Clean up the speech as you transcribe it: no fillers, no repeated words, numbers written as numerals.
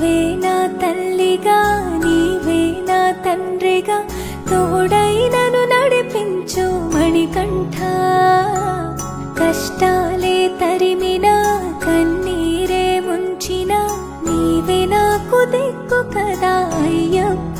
నీవే నా తల్లిగా నీవే నా తండ్రిగా తోడై నన్ను నడిపించు మణికంఠ. కష్టాలే తరిమినా కన్నీరే ముంచిన నీవే నాకు దిక్కు కదా అయ్యప్ప.